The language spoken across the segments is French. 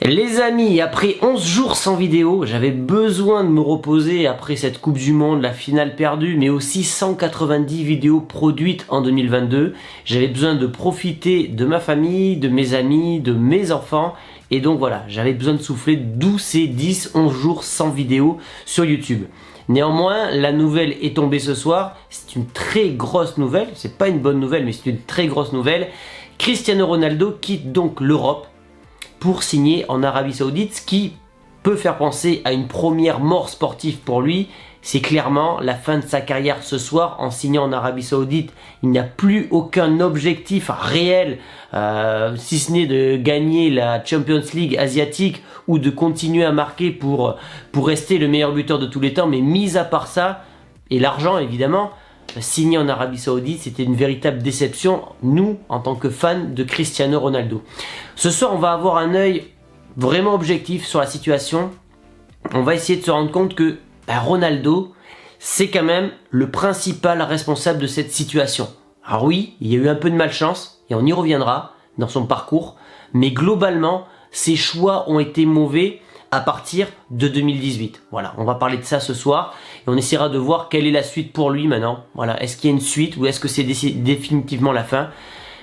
Les amis, après 11 jours sans vidéo, j'avais besoin de me reposer après cette Coupe du Monde, la finale perdue, mais aussi 190 vidéos produites en 2022. J'avais besoin de profiter de ma famille, de mes amis, de mes enfants. Et donc voilà, j'avais besoin de souffler d'où ces 10-11 jours sans vidéo sur YouTube. Néanmoins, la nouvelle est tombée ce soir. C'est une très grosse nouvelle. C'est pas une bonne nouvelle, mais c'est une très grosse nouvelle. Cristiano Ronaldo quitte donc l'Europe pour signer en Arabie Saoudite, ce qui peut faire penser à une première mort sportive pour lui. C'est clairement la fin de sa carrière ce soir en signant en Arabie Saoudite. Il n'y a plus aucun objectif réel, si ce n'est de gagner la Champions League asiatique ou de continuer à marquer pour rester le meilleur buteur de tous les temps. Mais mis à part ça, et l'argent évidemment, signé en Arabie Saoudite, c'était une véritable déception, nous, en tant que fans de Cristiano Ronaldo. Ce soir, on va avoir un œil vraiment objectif sur la situation. On va essayer de se rendre compte que Ronaldo, c'est quand même le principal responsable de cette situation. Alors oui, il y a eu un peu de malchance, et on y reviendra dans son parcours, mais globalement, ses choix ont été mauvais à partir de 2018. Voilà, on va parler de ça ce soir et on essaiera de voir quelle est la suite pour lui maintenant. Voilà, est-ce qu'il y a une suite ou est-ce que c'est définitivement la fin?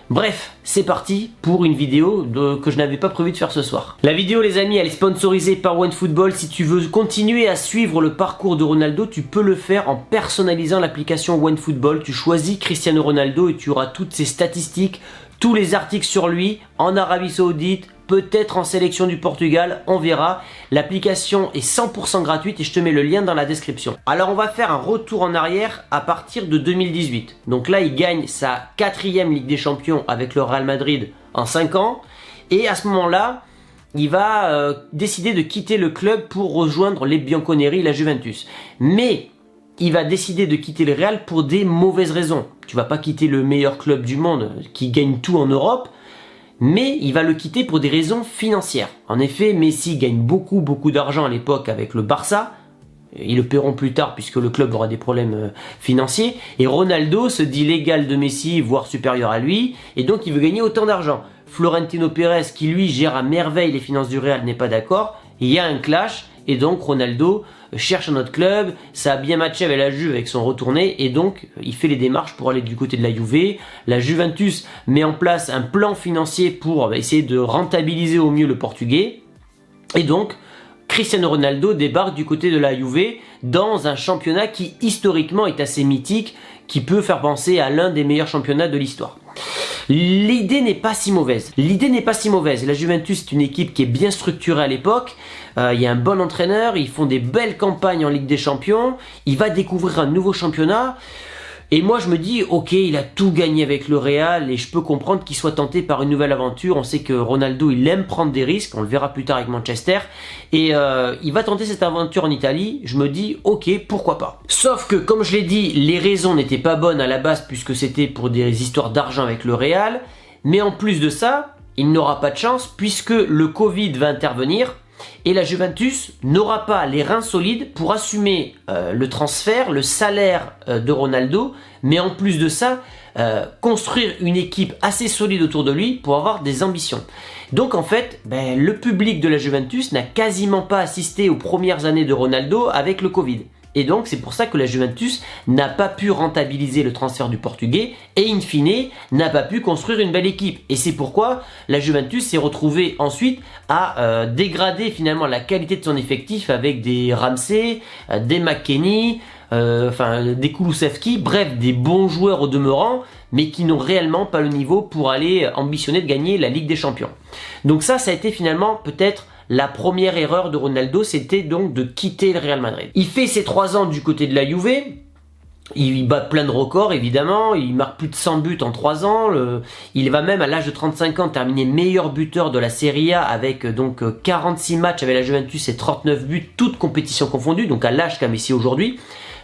Bref, c'est parti pour une vidéo que je n'avais pas prévu de faire ce soir. La vidéo, les amis, elle est sponsorisée par OneFootball. Si tu veux continuer à suivre le parcours de Ronaldo, tu peux le faire en personnalisant l'application OneFootball. Tu choisis Cristiano Ronaldo et tu auras toutes ses statistiques, tous les articles sur lui en Arabie Saoudite, peut-être en sélection du Portugal, on verra. L'application est 100% gratuite et je te mets le lien dans la description. Alors on va faire un retour en arrière à partir de 2018. Donc là il gagne sa 4e Ligue des Champions avec le Real Madrid en 5 ans. Et à ce moment-là, il va décider de quitter le club pour rejoindre les Bianconeri, la Juventus. Mais il va décider de quitter le Real pour des mauvaises raisons. Tu vas pas quitter le meilleur club du monde qui gagne tout en Europe, mais il va le quitter pour des raisons financières. En effet, Messi gagne beaucoup d'argent à l'époque avec le Barça. Ils le paieront plus tard puisque le club aura des problèmes financiers. Et Ronaldo se dit l'égal de Messi, voire supérieur à lui, et donc il veut gagner autant d'argent. Florentino Pérez, qui lui gère à merveille les finances du Real, n'est pas d'accord. Il y a un clash, et donc Ronaldo cherche un autre club. Ça a bien matché avec la Juve avec son retourné, et donc il fait les démarches pour aller du côté de la Juve. La Juventus met en place un plan financier pour essayer de rentabiliser au mieux le Portugais, et donc Cristiano Ronaldo débarque du côté de la Juve dans un championnat qui historiquement est assez mythique, qui peut faire penser à l'un des meilleurs championnats de l'histoire. L'idée n'est pas si mauvaise. La Juventus est une équipe qui est bien structurée à l'époque. Il y a un bon entraîneur, ils font des belles campagnes en Ligue des Champions. Il va découvrir un nouveau championnat. Et moi je me dis, ok, il a tout gagné avec le Real et je peux comprendre qu'il soit tenté par une nouvelle aventure. On sait que Ronaldo, il aime prendre des risques, on le verra plus tard avec Manchester. Et il va tenter cette aventure en Italie. Je me dis, ok, pourquoi pas. Sauf que, comme je l'ai dit, les raisons n'étaient pas bonnes à la base puisque c'était pour des histoires d'argent avec le Real. Mais en plus de ça, il n'aura pas de chance puisque le Covid va intervenir. Et la Juventus n'aura pas les reins solides pour assumer le transfert, le salaire de Ronaldo, mais en plus de ça, construire une équipe assez solide autour de lui pour avoir des ambitions. Donc en fait, le public de la Juventus n'a quasiment pas assisté aux premières années de Ronaldo avec le Covid. Et donc c'est pour ça que la Juventus n'a pas pu rentabiliser le transfert du Portugais et in fine n'a pas pu construire une belle équipe. Et c'est pourquoi la Juventus s'est retrouvée ensuite à dégrader finalement la qualité de son effectif avec des Ramsey, des McKennie, des Kulusevski, bref des bons joueurs au demeurant mais qui n'ont réellement pas le niveau pour aller ambitionner de gagner la Ligue des Champions. Donc ça a été finalement peut-être la première erreur de Ronaldo, c'était donc de quitter le Real Madrid. Il fait ses 3 ans du côté de la Juve, il bat plein de records évidemment, il marque plus de 100 buts en 3 ans, il va même à l'âge de 35 ans terminer meilleur buteur de la Serie A avec donc 46 matchs avec la Juventus et 39 buts, toutes compétitions confondues, donc à l'âge qu'a Messi aujourd'hui.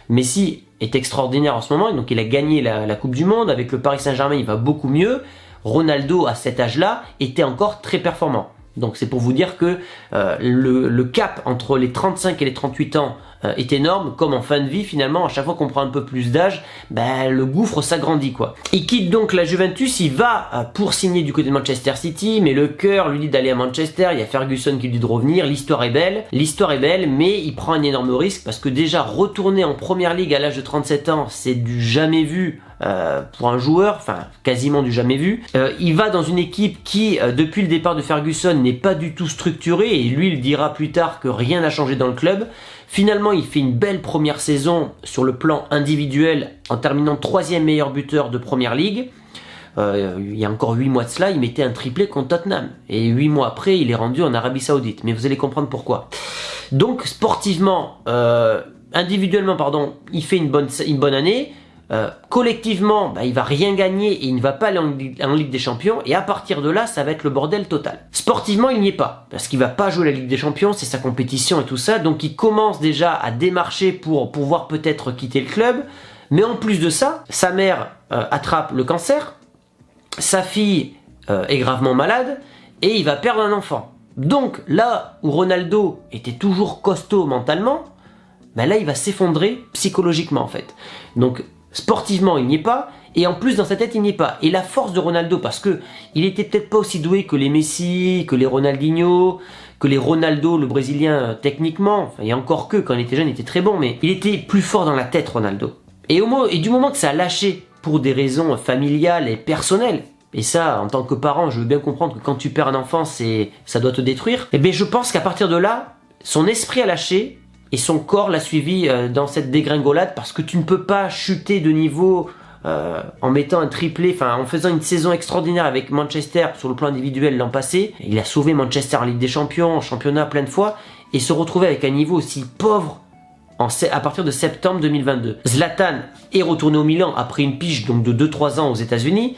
Messi est extraordinaire en ce moment, donc il a gagné la Coupe du Monde, avec le Paris Saint-Germain il va beaucoup mieux. Ronaldo à cet âge-là était encore très performant. Donc c'est pour vous dire que le cap entre les 35 et les 38 ans est énorme, comme en fin de vie finalement, à chaque fois qu'on prend un peu plus d'âge, ben, le gouffre s'agrandit quoi. Il quitte donc la Juventus, il va pour signer du côté de Manchester City, mais le cœur lui dit d'aller à Manchester, il y a Ferguson qui lui dit de revenir, l'histoire est belle, mais il prend un énorme risque parce que déjà retourner en première ligue à l'âge de 37 ans, c'est du jamais vu. Pour un joueur, enfin quasiment du jamais vu. Il va dans une équipe qui, depuis le départ de Ferguson, n'est pas du tout structurée et lui il dira plus tard que rien n'a changé dans le club. Finalement, il fait une belle première saison sur le plan individuel en terminant 3e meilleur buteur de première ligue. Il y a encore 8 mois de cela, il mettait un triplé contre Tottenham. Et 8 mois après, il est rendu en Arabie Saoudite. Mais vous allez comprendre pourquoi. Donc sportivement, individuellement, pardon, il fait une bonne année. Collectivement, bah, il va rien gagner et il ne va pas aller en Ligue des Champions et à partir de là, ça va être le bordel total. Sportivement, il n'y est pas parce qu'il va pas jouer la Ligue des Champions, c'est sa compétition et tout ça, donc il commence déjà à démarcher pour pouvoir peut-être quitter le club. Mais en plus de ça, sa mère attrape le cancer, sa fille est gravement malade et il va perdre un enfant. Donc là où Ronaldo était toujours costaud mentalement, ben là il va s'effondrer psychologiquement en fait. Donc sportivement, il n'y est pas, et en plus dans sa tête, il n'y est pas. Et la force de Ronaldo, parce que il était peut-être pas aussi doué que les Messi, que les Ronaldinho, que les Ronaldo, le Brésilien techniquement, enfin, et encore que quand il était jeune, il était très bon, mais il était plus fort dans la tête, Ronaldo. Et du moment que ça a lâché pour des raisons familiales et personnelles, et ça, en tant que parent, je veux bien comprendre que quand tu perds un enfant, ça doit te détruire, et bien je pense qu'à partir de là, son esprit a lâché, et son corps l'a suivi dans cette dégringolade parce que tu ne peux pas chuter de niveau en mettant un triplé, enfin en faisant une saison extraordinaire avec Manchester sur le plan individuel l'an passé. Il a sauvé Manchester en Ligue des Champions, en championnat plein de fois et se retrouver avec un niveau aussi pauvre à partir de septembre 2022. Zlatan est retourné au Milan après une pige donc de 2-3 ans aux États-Unis.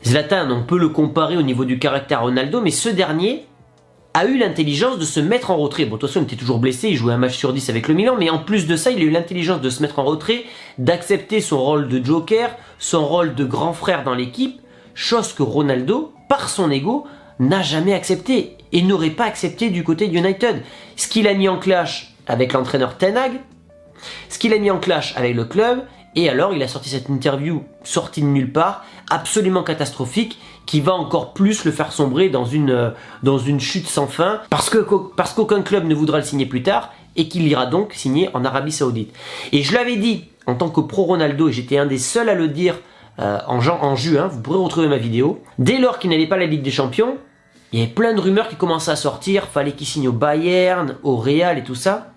Zlatan, on peut le comparer au niveau du caractère à Ronaldo, mais ce dernier a eu l'intelligence de se mettre en retrait. Bon, de toute façon, il était toujours blessé, il jouait un match sur 10 avec le Milan, mais en plus de ça, il a eu l'intelligence de se mettre en retrait, d'accepter son rôle de joker, son rôle de grand frère dans l'équipe, chose que Ronaldo, par son ego, n'a jamais accepté et n'aurait pas accepté du côté de United. Ce qu'il a mis en clash avec l'entraîneur Ten Hag, ce qu'il a mis en clash avec le club, et alors il a sorti cette interview sortie de nulle part, absolument catastrophique, qui va encore plus le faire sombrer dans une chute sans fin, parce qu'aucun club ne voudra le signer plus tard, et qu'il ira donc signer en Arabie Saoudite. Et je l'avais dit, en tant que pro Ronaldo, et j'étais un des seuls à le dire en juin, vous pourrez retrouver ma vidéo, dès lors qu'il n'allait pas à la Ligue des Champions, il y avait plein de rumeurs qui commençaient à sortir, fallait qu'il signe au Bayern, au Real et tout ça.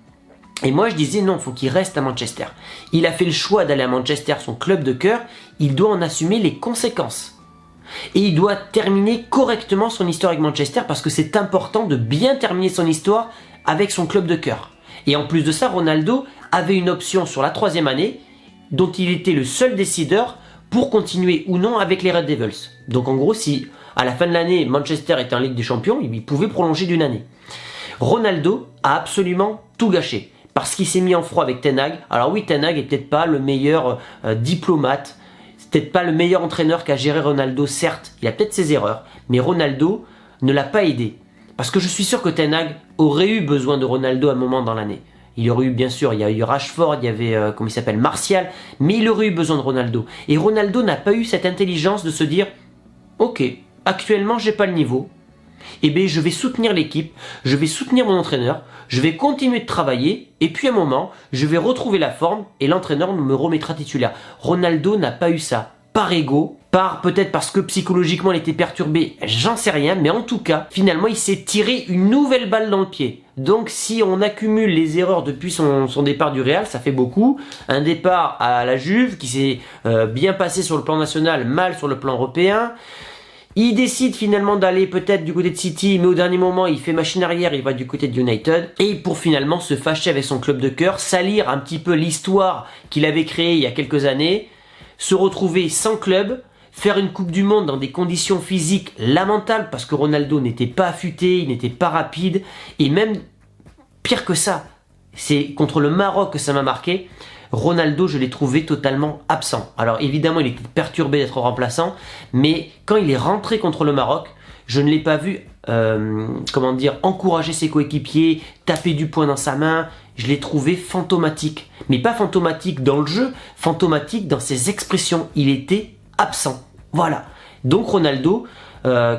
Et moi je disais non, faut qu'il reste à Manchester. Il a fait le choix d'aller à Manchester, son club de cœur, il doit en assumer les conséquences. Et il doit terminer correctement son histoire avec Manchester parce que c'est important de bien terminer son histoire avec son club de cœur. Et en plus de ça, Ronaldo avait une option sur la 3e année dont il était le seul décideur pour continuer ou non avec les Red Devils. Donc en gros, si à la fin de l'année, Manchester était en Ligue des Champions, il pouvait prolonger d'une année. Ronaldo a absolument tout gâché. Parce qu'il s'est mis en froid avec Ten Hag. Alors oui, Ten Hag est peut-être pas le meilleur diplomate, c'est peut-être pas le meilleur entraîneur qu'a géré Ronaldo, certes, il a peut-être ses erreurs, mais Ronaldo ne l'a pas aidé. Parce que je suis sûr que Ten Hag aurait eu besoin de Ronaldo à un moment dans l'année. Il aurait eu, bien sûr, il y a eu Rashford, il y avait, comment il s'appelle, Martial, mais il aurait eu besoin de Ronaldo. Et Ronaldo n'a pas eu cette intelligence de se dire, ok, actuellement j'ai pas le niveau, eh bien je vais soutenir l'équipe, je vais soutenir mon entraîneur, je vais continuer de travailler et puis à un moment, je vais retrouver la forme et l'entraîneur me remettra titulaire. Ronaldo n'a pas eu ça, par ego, peut-être parce que psychologiquement il était perturbé, j'en sais rien, mais en tout cas, finalement il s'est tiré une nouvelle balle dans le pied. Donc si on accumule les erreurs depuis son départ du Real, ça fait beaucoup. Un départ à la Juve qui s'est bien passé sur le plan national, mal sur le plan européen. Il décide finalement d'aller peut-être du côté de City, mais au dernier moment, il fait machine arrière, il va du côté de United. Et pour finalement se fâcher avec son club de cœur, salir un petit peu l'histoire qu'il avait créée il y a quelques années, se retrouver sans club, faire une Coupe du Monde dans des conditions physiques lamentables, parce que Ronaldo n'était pas affûté, il n'était pas rapide, et même pire que ça, c'est contre le Maroc que ça m'a marqué. Ronaldo, je l'ai trouvé totalement absent. Alors évidemment, il était perturbé d'être remplaçant, mais quand il est rentré contre le Maroc, je ne l'ai pas vu, encourager ses coéquipiers, taper du poing dans sa main. je l'ai trouvé fantomatique. Mais pas fantomatique dans le jeu, fantomatique dans ses expressions. Il était absent. Voilà. Donc Ronaldo,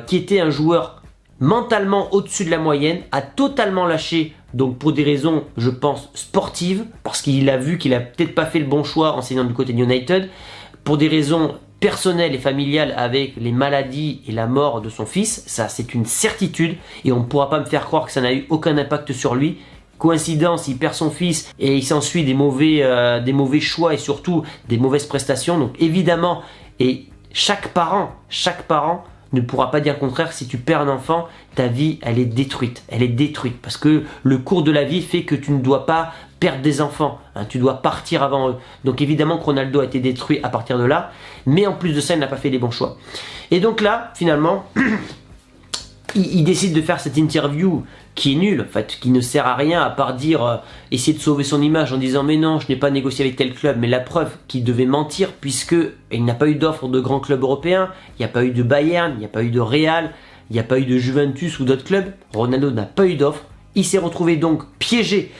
qui était un joueur mentalement au-dessus de la moyenne, a totalement lâché, donc pour des raisons, je pense, sportives, parce qu'il a vu qu'il a peut-être pas fait le bon choix en signant du côté de United, pour des raisons personnelles et familiales avec les maladies et la mort de son fils, ça c'est une certitude, et on ne pourra pas me faire croire que ça n'a eu aucun impact sur lui. Coïncidence, il perd son fils et il s'ensuit des mauvais choix et surtout des mauvaises prestations, donc évidemment, et chaque parent ne pourra pas dire le contraire. Si tu perds un enfant, ta vie, elle est détruite. Elle est détruite parce que le cours de la vie fait que tu ne dois pas perdre des enfants. Hein, tu dois partir avant eux. Donc évidemment que Ronaldo a été détruit à partir de là. Mais en plus de ça, il n'a pas fait les bons choix. Et donc là, finalement, il décide de faire cette interview qui est nulle, en fait, qui ne sert à rien à part dire, essayer de sauver son image en disant mais non, je n'ai pas négocié avec tel club, mais la preuve qu'il devait mentir puisque il n'a pas eu d'offre de grands clubs européens, il n'y a pas eu de Bayern, il n'y a pas eu de Real, il n'y a pas eu de Juventus ou d'autres clubs. Ronaldo n'a pas eu d'offre, il s'est retrouvé donc piégé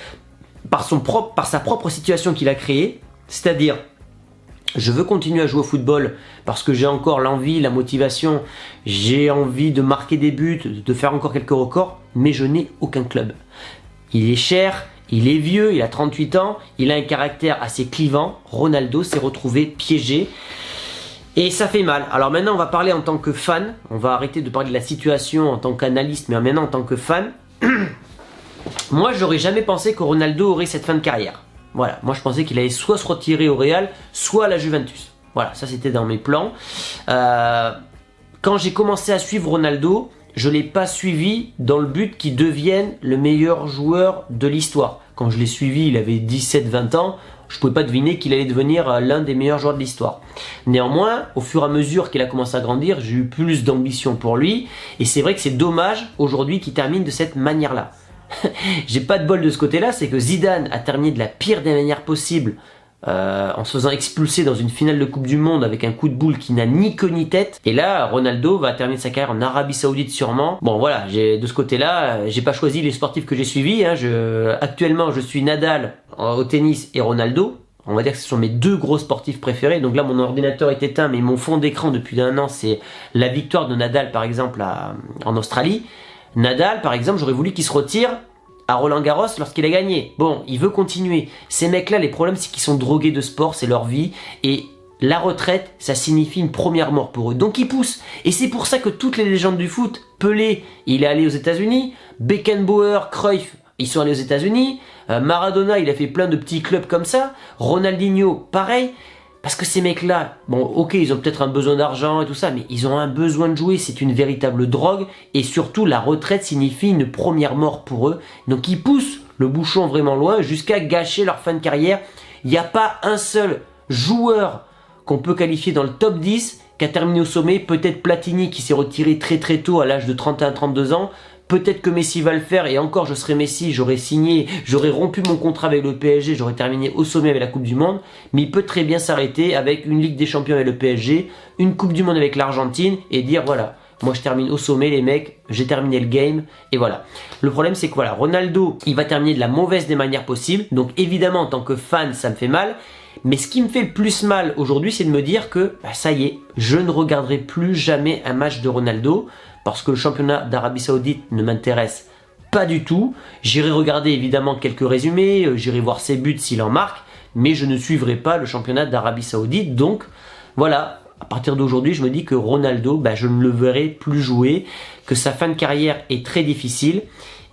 par sa propre situation qu'il a créée, c'est-à-dire je veux continuer à jouer au football parce que j'ai encore l'envie, la motivation, j'ai envie de marquer des buts, de faire encore quelques records, mais je n'ai aucun club. Il est cher, il est vieux, il a 38 ans, il a un caractère assez clivant. Ronaldo s'est retrouvé piégé et ça fait mal. Alors maintenant on va parler en tant que fan, on va arrêter de parler de la situation en tant qu'analyste, mais maintenant en tant que fan. Moi j'aurais jamais pensé que Ronaldo aurait cette fin de carrière. Voilà, moi je pensais qu'il allait soit se retirer au Real, soit à la Juventus. Voilà, ça c'était dans mes plans. Quand j'ai commencé à suivre Ronaldo, je ne l'ai pas suivi dans le but qu'il devienne le meilleur joueur de l'histoire. Quand je l'ai suivi, il avait 17-20 ans, je ne pouvais pas deviner qu'il allait devenir l'un des meilleurs joueurs de l'histoire. Néanmoins, au fur et à mesure qu'il a commencé à grandir, j'ai eu plus d'ambition pour lui. Et c'est vrai que c'est dommage aujourd'hui qu'il termine de cette manière-là. J'ai pas de bol de ce côté-là, c'est que Zidane a terminé de la pire des manières possibles en se faisant expulser dans une finale de Coupe du Monde avec un coup de boule qui n'a ni queue ni tête. Et là, Ronaldo va terminer sa carrière en Arabie Saoudite sûrement. Bon voilà, de ce côté-là, j'ai pas choisi les sportifs que j'ai suivis. Hein. Actuellement, je suis Nadal au tennis et Ronaldo. On va dire que ce sont mes deux gros sportifs préférés. Donc là, mon ordinateur est éteint, mais mon fond d'écran depuis un an, c'est la victoire de Nadal, par exemple, en Australie. Nadal, par exemple, j'aurais voulu qu'il se retire à Roland-Garros lorsqu'il a gagné. Bon, il veut continuer. Ces mecs-là, les problèmes, c'est qu'ils sont drogués de sport, c'est leur vie. Et la retraite, ça signifie une première mort pour eux. Donc ils poussent. Et c'est pour ça que toutes les légendes du foot, Pelé, il est allé aux États-Unis, Beckenbauer, Cruyff, ils sont allés aux États-Unis, Maradona, il a fait plein de petits clubs comme ça, Ronaldinho, pareil. Parce que ces mecs-là, bon, ok, ils ont peut-être un besoin d'argent et tout ça, mais ils ont un besoin de jouer, c'est une véritable drogue, et surtout, la retraite signifie une première mort pour eux. Donc, ils poussent le bouchon vraiment loin jusqu'à gâcher leur fin de carrière. Il n'y a pas un seul joueur qu'on peut qualifier dans le top 10 qui a terminé au sommet. Peut-être Platini qui s'est retiré très très tôt à l'âge de 31-32 ans. Peut-être que Messi va le faire, et encore je serais Messi, j'aurais signé, j'aurais rompu mon contrat avec le PSG, j'aurais terminé au sommet avec la Coupe du Monde, mais il peut très bien s'arrêter avec une Ligue des Champions avec le PSG, une Coupe du Monde avec l'Argentine, et dire voilà, moi je termine au sommet les mecs, j'ai terminé le game, et voilà. Le problème c'est que voilà, Ronaldo, il va terminer de la mauvaise des manières possibles, donc évidemment en tant que fan ça me fait mal, mais ce qui me fait le plus mal aujourd'hui c'est de me dire que bah, ça y est, je ne regarderai plus jamais un match de Ronaldo, parce que le championnat d'Arabie Saoudite ne m'intéresse pas du tout. J'irai regarder évidemment quelques résumés, j'irai voir ses buts s'il en marque, mais je ne suivrai pas le championnat d'Arabie Saoudite. Donc voilà, à partir d'aujourd'hui, je me dis que Ronaldo, bah, je ne le verrai plus jouer, que sa fin de carrière est très difficile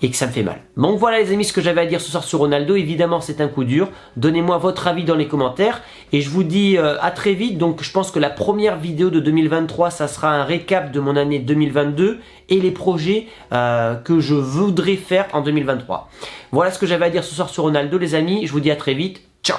et que ça me fait mal. Donc voilà les amis, ce que j'avais à dire ce soir sur Ronaldo. Évidemment c'est un coup dur, donnez-moi votre avis dans les commentaires et je vous dis à très vite. Donc je pense que la première vidéo de 2023 ça sera un récap de mon année 2022 et les projets que je voudrais faire en 2023. Voilà ce que j'avais à dire ce soir sur Ronaldo les amis, je vous dis à très vite, ciao.